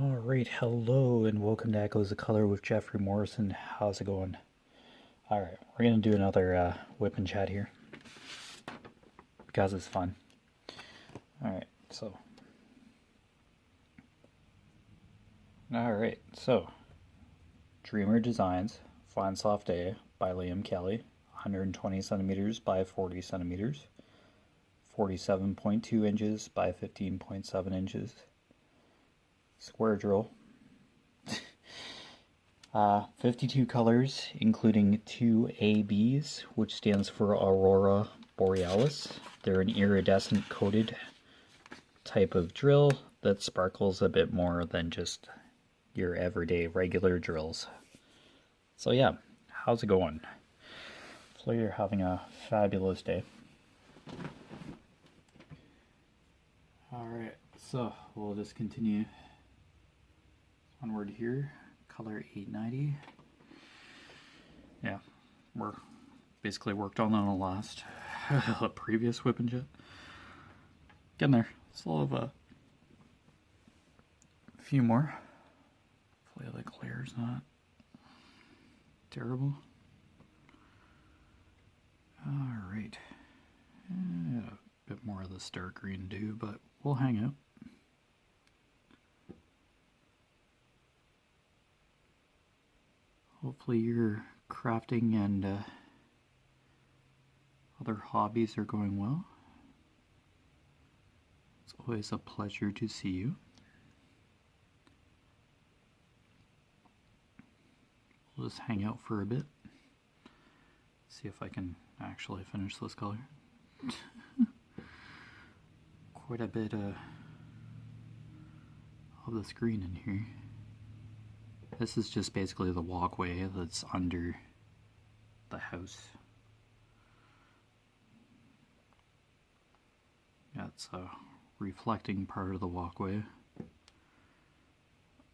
Alright, hello and welcome to Echoes of Color with Jeffery Morrison. How's it going? Alright, we're going to do another whip and chat here because it's fun. Alright, so Dreamer Designs, Fine Soft Day by Liam Kelly, 120 centimeters by 40 centimeters, 47.2 inches by 15.7 inches. Square drill. 52 colors, including 2 ABs, which stands for Aurora Borealis. They're an iridescent coated type of drill that sparkles a bit more than just your everyday regular drills. So yeah, how's it going? Hopefully you're having a fabulous day. Alright, so we'll just continue onward here. Color 890. Yeah, we're basically worked on the last previous whip and jet. Getting there. Still have a few more. Hopefully the glare's not terrible. Alright. A bit more of this dark green to do, but we'll hang out. Hopefully your crafting and other hobbies are going well. It's always a pleasure to see you. We'll just hang out for a bit. See if I can actually finish this color. Quite a bit of the screen in here. This is just basically the walkway that's under the house. That's a reflecting part of the walkway.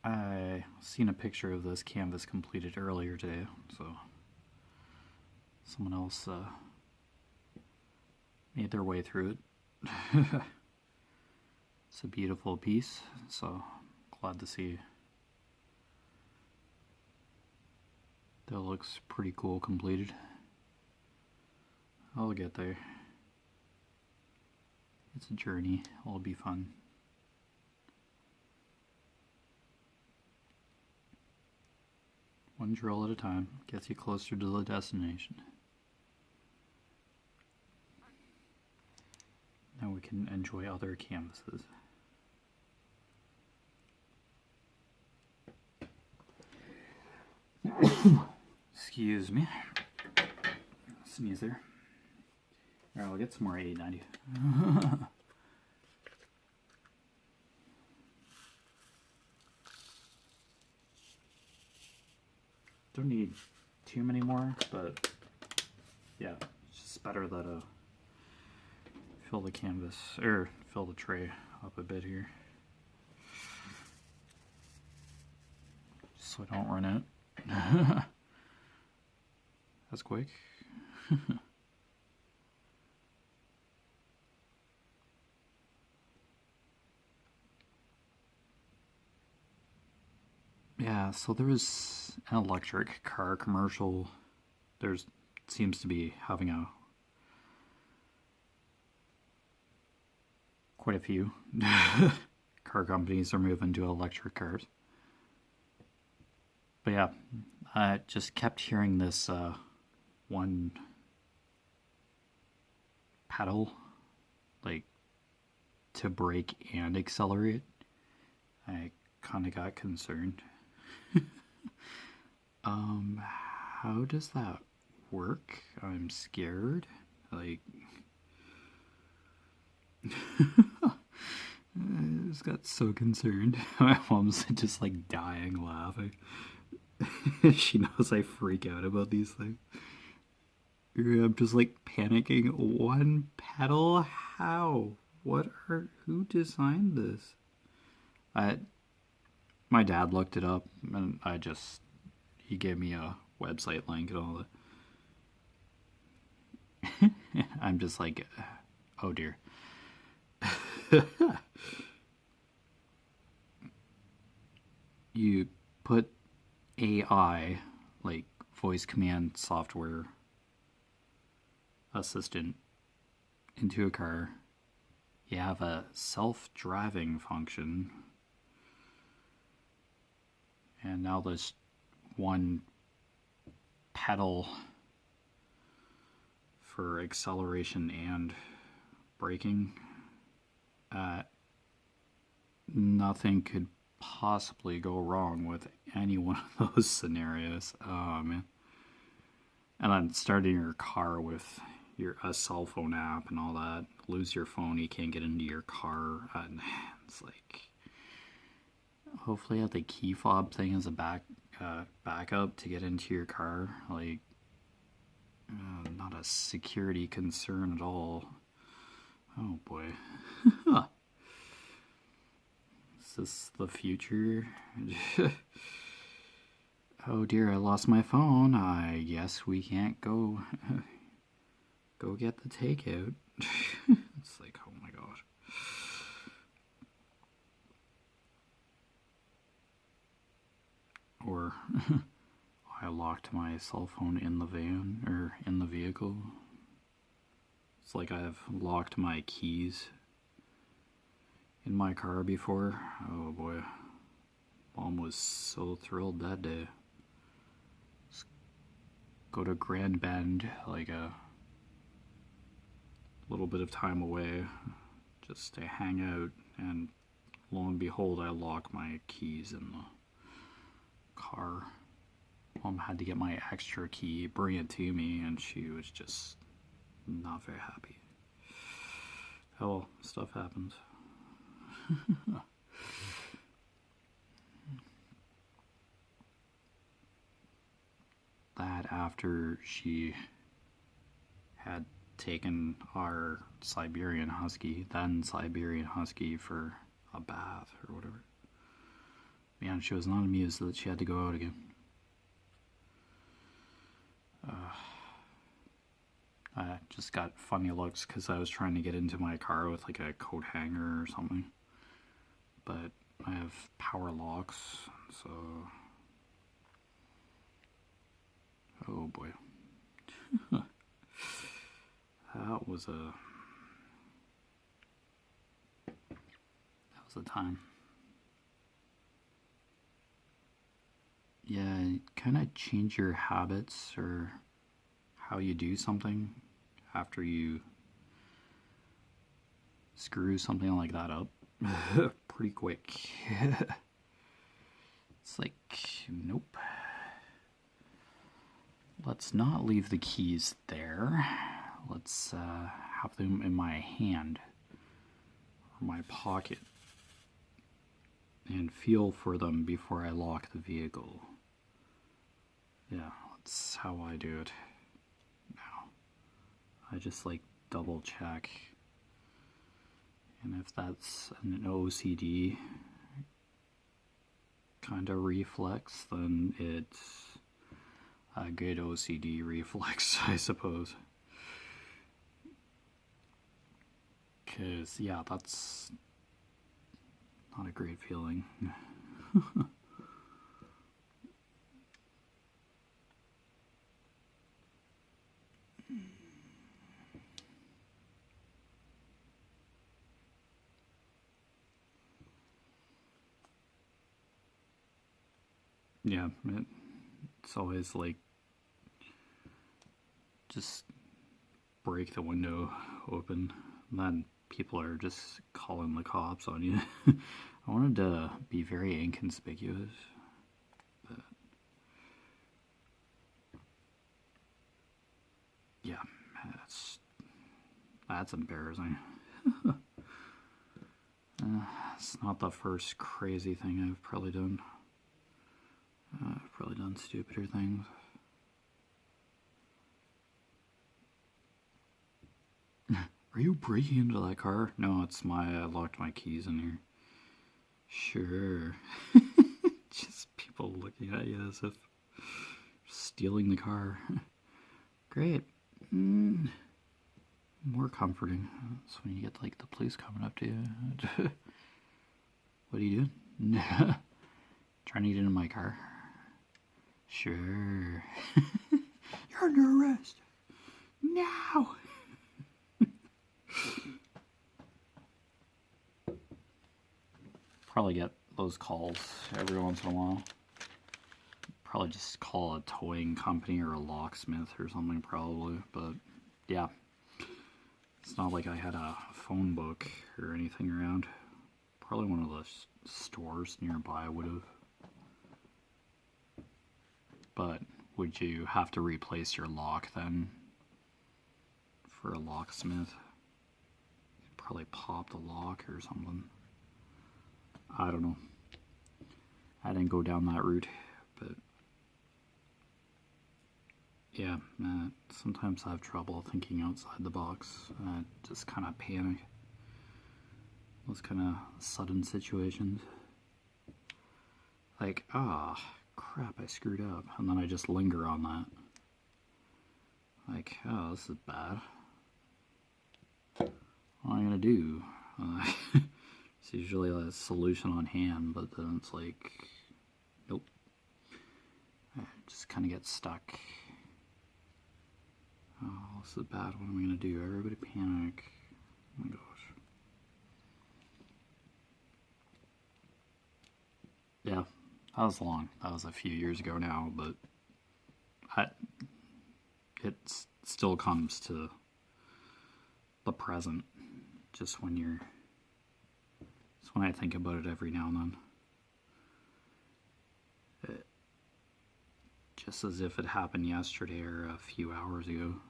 I seen a picture of this canvas completed earlier today, so someone else made their way through it. It's a beautiful piece, so glad to see. That looks pretty cool completed. I'll get there. It's a journey. It'll be fun. One drill at a time gets you closer to the destination. Now we can enjoy other canvases. Excuse me. Sneeze there. Alright, I'll get some more 890. Don't need too many more, but yeah, it's just better that fill the canvas, or fill the tray up a bit here. So I don't run out. That's quick. Yeah, so there was an electric car commercial. There's seems to be having quite a few car companies are moving to electric cars. But yeah, I just kept hearing this one pedal, like to brake and accelerate. I kind of got concerned. How does that work? I'm scared. Like, I just got so concerned. My mom's just like dying laughing. She knows I freak out about these things. I'm just like panicking. One pedal? How? Who designed this? My dad looked it up and he gave me a website link and all that. I'm just like, oh dear. you put AI, like voice command software assistant, into a car. You have a self-driving function, and now there's one pedal for acceleration and braking. Nothing could possibly go wrong with any one of those scenarios. Oh man. And then starting your car with a cell phone app and all that. Lose your phone, you can't get into your car. And it's like, hopefully the key fob thing is a backup to get into your car. Like, not a security concern at all. Oh boy. Is this the future? Oh dear, I lost my phone. I guess we can't go get the takeout. It's like, oh my gosh. Or I locked my cell phone in the van or in the vehicle. It's like I've locked my keys in my car before. Oh boy. Mom was so thrilled that day. Let's go to Grand Bend, like a little bit of time away, just to hang out, and lo and behold, I locked my keys in the car. Mom had to get my extra key, bring it to me, and she was just not very happy. Hell, stuff happens. That after she had taken our Siberian Husky, for a bath or whatever. Man, she was not amused that she had to go out again. I just got funny looks because I was trying to get into my car with like a coat hanger or something. But I have power locks, so... Oh boy. That was a time. Yeah, kind of change your habits or how you do something after you screw something like that up pretty quick. It's like, nope. Let's not leave the keys there. Let's have them in my hand or my pocket and feel for them before I lock the vehicle. Yeah, that's how I do it now. I just like double check, and if that's an OCD kind of reflex, then it's a good OCD reflex, I suppose. Because, yeah, that's not a great feeling. Yeah, it's always like, just break the window open, and then people are just calling the cops on you. I wanted to be very inconspicuous, but yeah, that's embarrassing. It's not the first crazy thing I've probably done. I've probably done stupider things. Are you breaking into that car? No, it's I locked my keys in here. Sure. Just people looking at you as if stealing the car. Great. More comforting. That's when you get like the police coming up to you. What are you doing? Trying to get into my car? Sure. You're under arrest. Now. Probably get those calls every once in a while. Probably just call a towing company or a locksmith or something probably, but yeah. It's not like I had a phone book or anything around. Probably one of the stores nearby would have. But would you have to replace your lock then for a locksmith? You'd probably pop the lock or something. I don't know. I didn't go down that route, but yeah, sometimes I have trouble thinking outside the box. Just kind of panic. Those kind of sudden situations. Like, crap, I screwed up. And then I just linger on that. Like, oh, this is bad. What am I gonna do? It's usually a solution on hand, but then it's like, nope. I just kind of get stuck. Oh, this is bad. What am I gonna do? Everybody panic. Oh my gosh. Yeah, that was long. That was a few years ago now, but it still comes to the present. Just when I think about it every now and then. Just as if it happened yesterday or a few hours ago.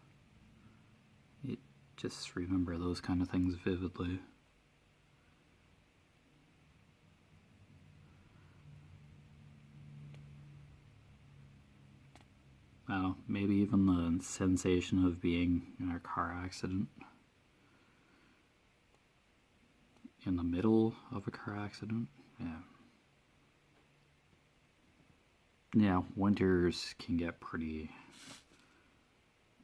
Just remember those kind of things vividly. Maybe even the sensation of being in a car accident. In the middle of a car accident. Yeah, winters can get pretty...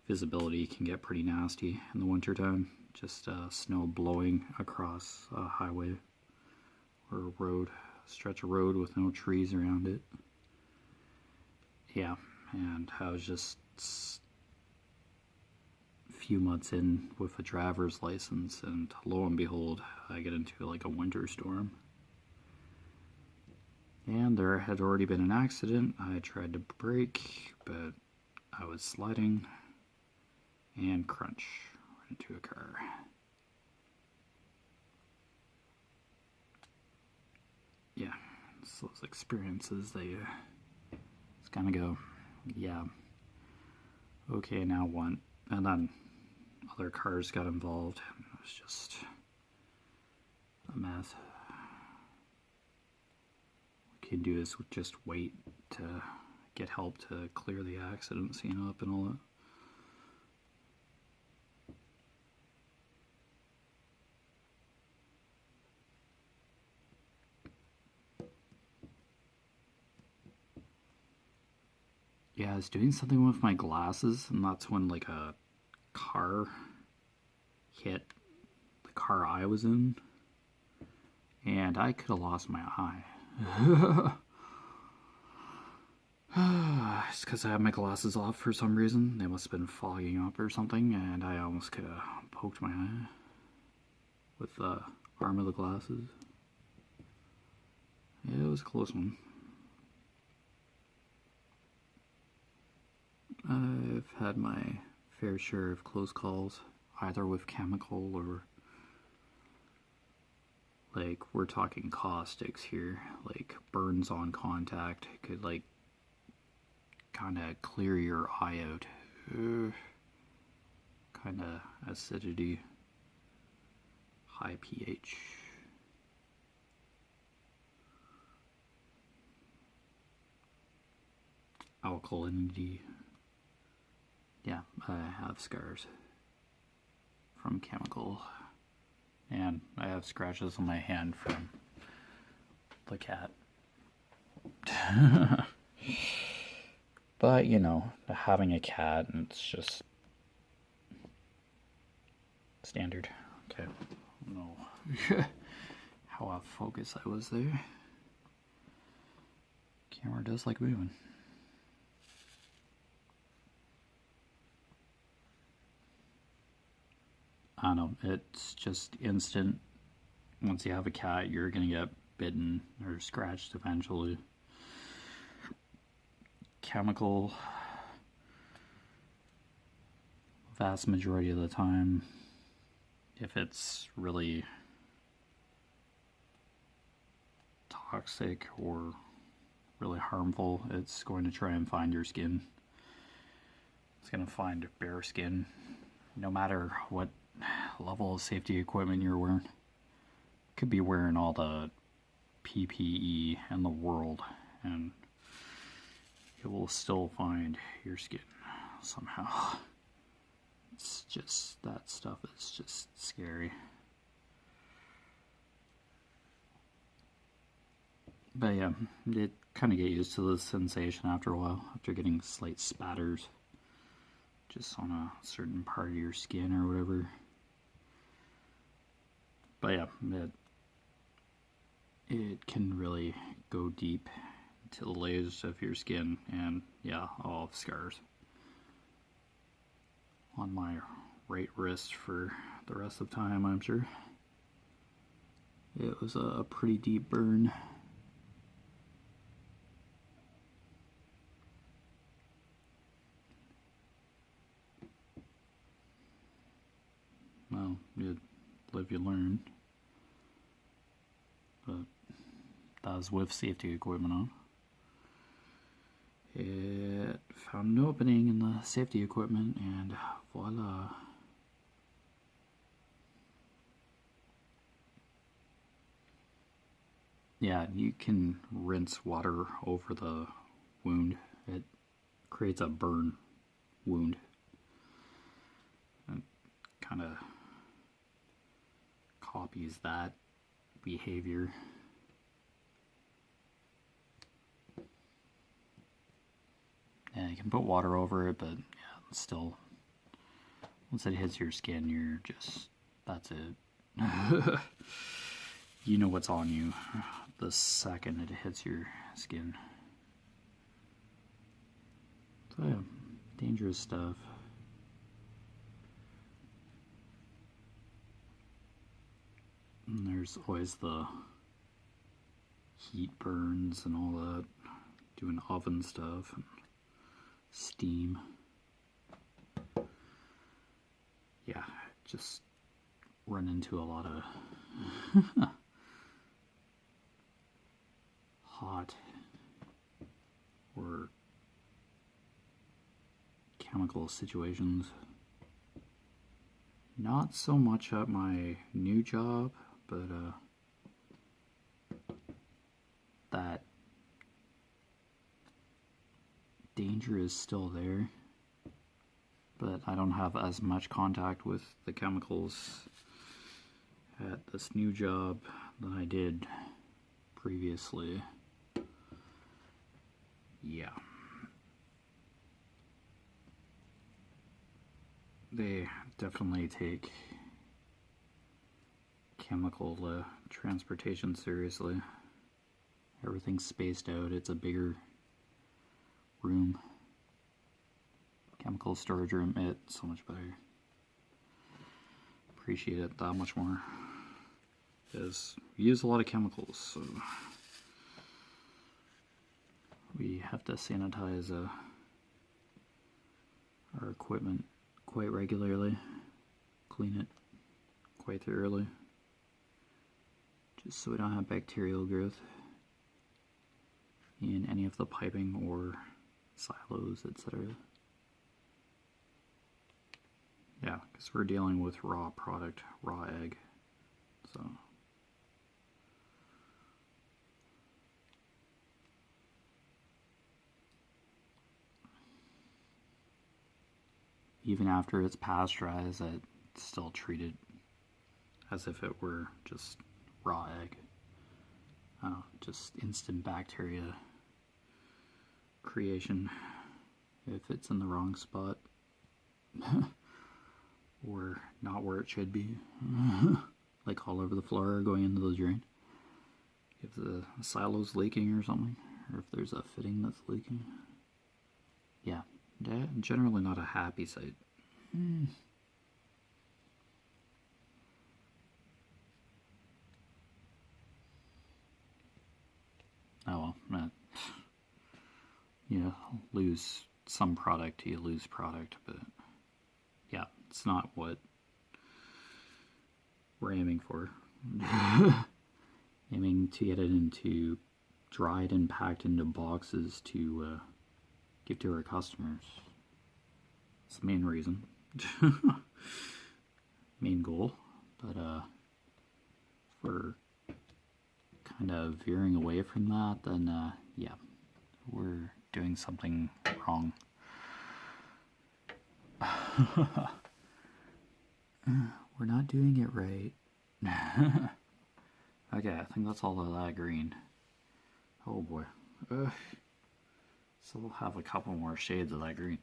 Visibility can get pretty nasty in the wintertime. Just snow blowing across a highway or a road, a stretch of road with no trees around it. Yeah, and I was just a few months in with a driver's license, and lo and behold, I get into like a winter storm. And there had already been an accident. I tried to brake, but I was sliding and crunch right into a car. Yeah, it's those experiences that you just kind of go, yeah, okay, now what? And then other cars got involved. It was just a mess. What you can do is just wait to get help to clear the accident scene up and all that. Yeah, I was doing something with my glasses, and that's when like a car hit the car I was in, and I could have lost my eye. It's because I had my glasses off for some reason. They must have been fogging up or something, and I almost could have poked my eye with the arm of the glasses. Yeah, it was a close one. I've had my fair share of close calls, either with chemical or, like, we're talking caustics here, like burns on contact could like kind of clear your eye out. Kind of acidity, high pH. Alkalinity. Yeah, I have scars from chemical, and I have scratches on my hand from the cat. But, you know, having a cat, it's just standard. Okay, I don't know how off focus I was there. Camera does like moving. I don't know, it's just instant. Once you have a cat, you're gonna get bitten or scratched eventually. Chemical, vast majority of the time, if it's really toxic or really harmful, it's going to try and find your skin. It's going to find bare skin, no matter what level of safety equipment you're wearing. Could be wearing all the PPE in the world, and it will still find your skin somehow. It's just, that stuff is just scary. But yeah, it kind of get used to the sensation after a while, after getting slight spatters just on a certain part of your skin or whatever. But yeah, it can really go deep into the layers of your skin, and yeah, I'll have scars on my right wrist for the rest of the time, I'm sure. It was a pretty deep burn. Well, you live, you learn. But that was with safety equipment on. It found an opening in the safety equipment, and voila. Yeah, you can rinse water over the wound. It creates a burn wound. And kind of copies that behavior. Yeah, you can put water over it, but yeah, still, once it hits your skin, you're just, that's it. You know what's on you the second it hits your skin. So yeah, dangerous stuff. And there's always the heat burns and all that, doing oven stuff and steam. Yeah, just run into a lot of hot or chemical situations. Not so much at my new job, but that danger is still there, but I don't have as much contact with the chemicals at this new job than I did previously. Yeah. They definitely take chemical transportation seriously. Everything's spaced out. It's a bigger room. Chemical storage room, it's so much better. Appreciate it that much more. Because we use a lot of chemicals, so we have to sanitize our equipment quite regularly, clean it quite thoroughly, just so we don't have bacterial growth in any of the piping or silos, etc. Yeah, because we're dealing with raw product, raw egg, so. Even after it's pasteurized, it's still treated as if it were just raw egg. Just instant bacteria creation if it's in the wrong spot or not where it should be, like all over the floor going into the drain. If the silo's leaking or something, or if there's a fitting that's leaking. Yeah, generally not a happy sight. Oh well, you lose some product, you lose product, but yeah, it's not what we're aiming for. Aiming to get it into dried and packed into boxes to give to our customers. It's the main reason. Main goal. But if we're kind of veering away from that, then yeah, we're doing something wrong. We're not doing it right. Okay, I think that's all of that green. Oh boy. So we'll have a couple more shades of that green.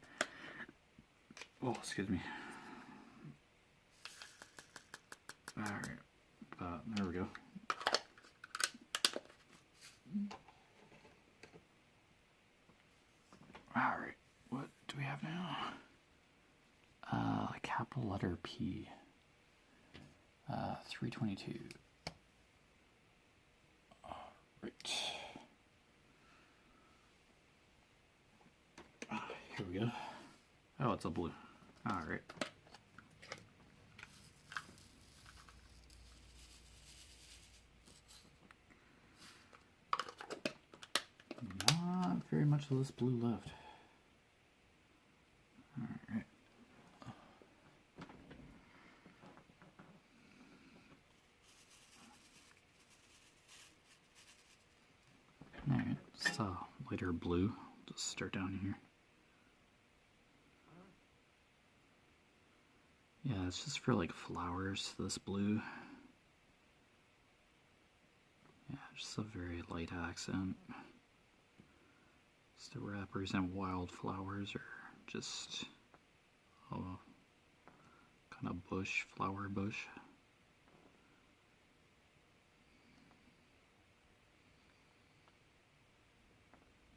Oh, excuse me. Alright, there we go. Alright, what do we have now? Capital letter P. 322. Alright. Here we go. Oh, it's a blue. Alright. Not very much of this blue left. Alright. Alright, just a lighter blue. Just start down here. Yeah, it's just for like flowers, this blue. Yeah, just a very light accent. Just to represent wildflowers or just a kind of bush, flower bush.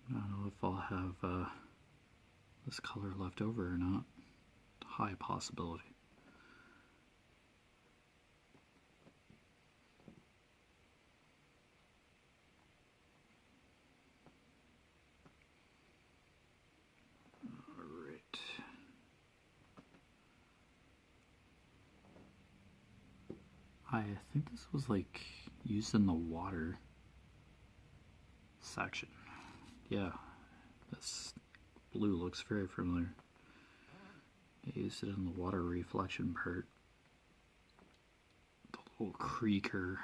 I don't know if I'll have this color left over or not. High possibility. Alright. I think this was like used in the water section. Yeah, this blue looks very familiar. I used it in the water reflection part. The little creaker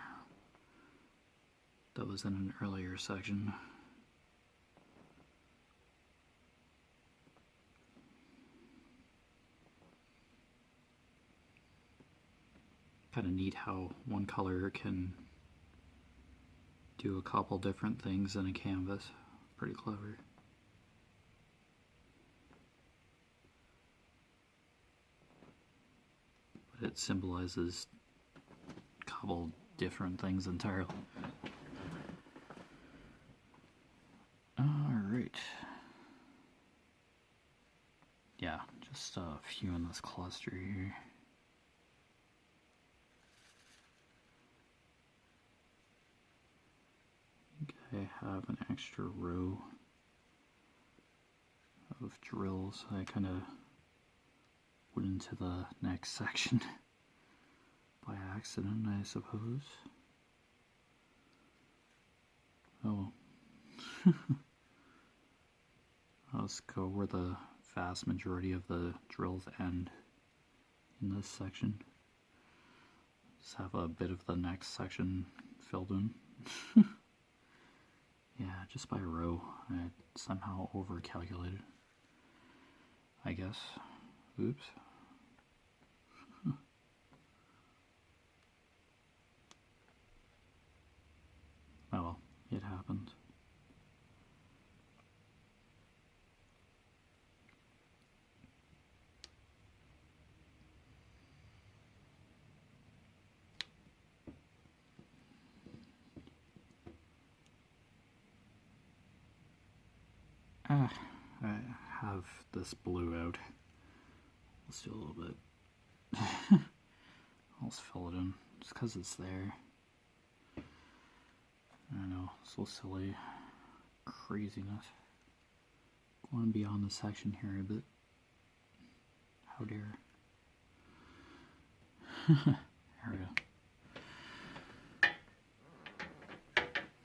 that was in an earlier section. Kind of neat how one color can do a couple different things in a canvas. Pretty clever. But it symbolizes a couple different things entirely. Alright. Yeah, just a few in this cluster here. I have an extra row of drills. I kind of went into the next section by accident, I suppose. Oh. Let's go where the vast majority of the drills end in this section. Just have a bit of the next section filled in. Yeah, just by row. I somehow over-calculated, I guess. Oops. Oh well, it happened. I have this blue out. Let's do a little bit. I'll just fill it in just because it's there. I know, so silly. Craziness. Going beyond the section here a bit. How dare. There we go.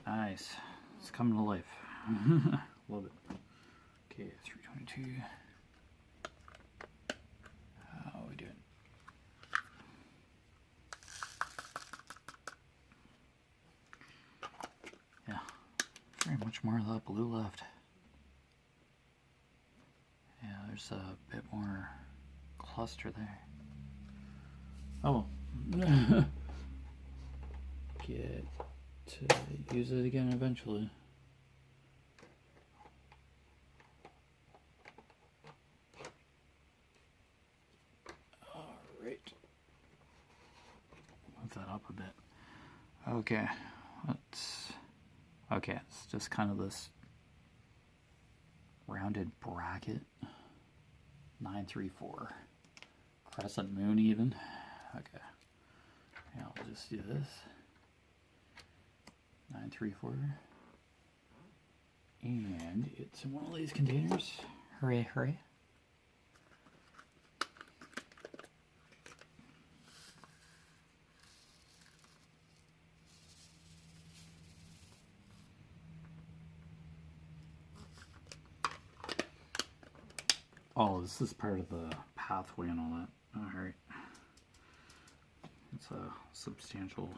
Nice. It's coming to life. Love it. Okay, 322. How are we doing? Yeah, very much more of that blue left. Yeah, there's a bit more cluster there. Oh, get to use it again eventually. Alright. Move that up a bit. Okay, okay, it's just kind of this rounded bracket. 934. Crescent moon even. Okay. Yeah, I'll just do this. 934. And it's in one of these containers. Hooray, hooray. Oh, this is part of the pathway and all that. Alright. It's a substantial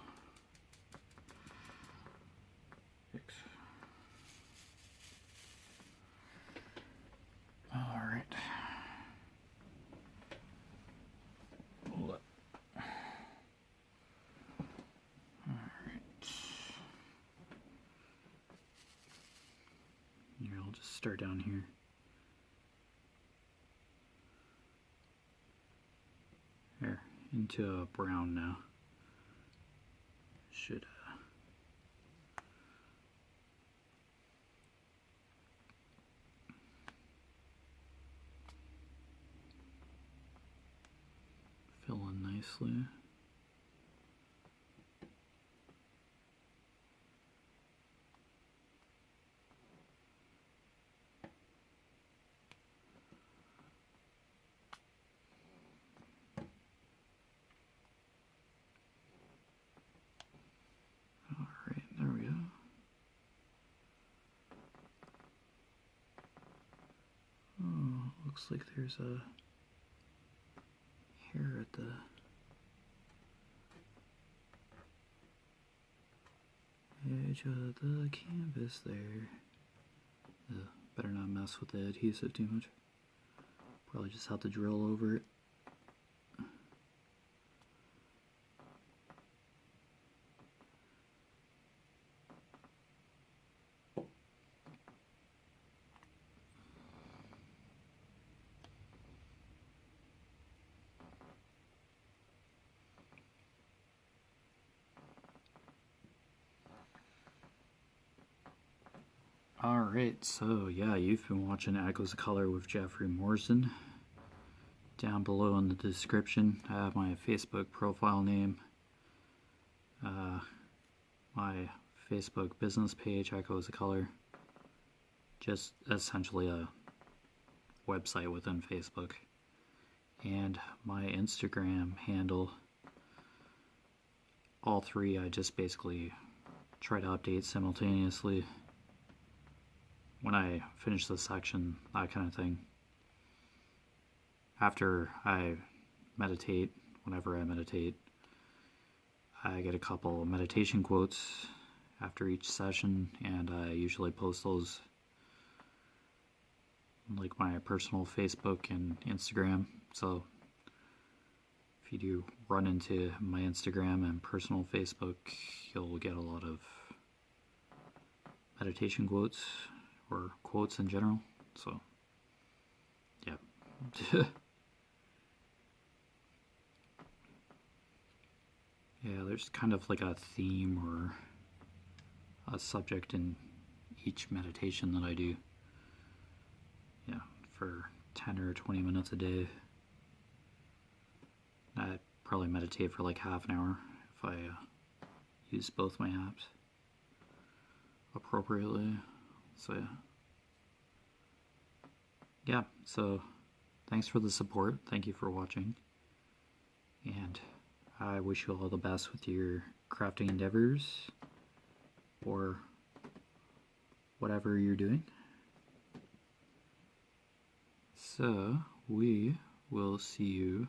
fix. Alright. Alright. Here, I'll just start down here. There, into a brown now. Should fill in nicely. There we go. Oh, looks like there's a hair at the edge of the canvas there. Better not mess with the adhesive too much. Probably just have to drill over it. Alright, so yeah, you've been watching Echoes of Color with Jefferey Morrison. Down below in the description, I have my Facebook profile name, my Facebook business page, Echoes of Color, just essentially a website within Facebook, and my Instagram handle. All three I just basically try to update simultaneously when I finish the section, that kind of thing. After I meditate, whenever I meditate, I get a couple meditation quotes after each session, and I usually post those on like my personal Facebook and Instagram. So if you do run into my Instagram and personal Facebook, you'll get a lot of meditation quotes, or quotes in general. So yeah. Yeah, there's kind of like a theme or a subject in each meditation that I do. for 10 or 20 minutes a day. I'd probably meditate for like half an hour if I use both my apps appropriately. So yeah, so thanks for the support. Thank you for watching. And I wish you all the best with your crafting endeavors or whatever you're doing. So we will see you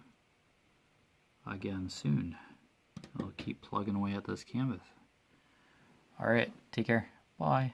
again soon. I'll keep plugging away at this canvas. Alright, take care. Bye.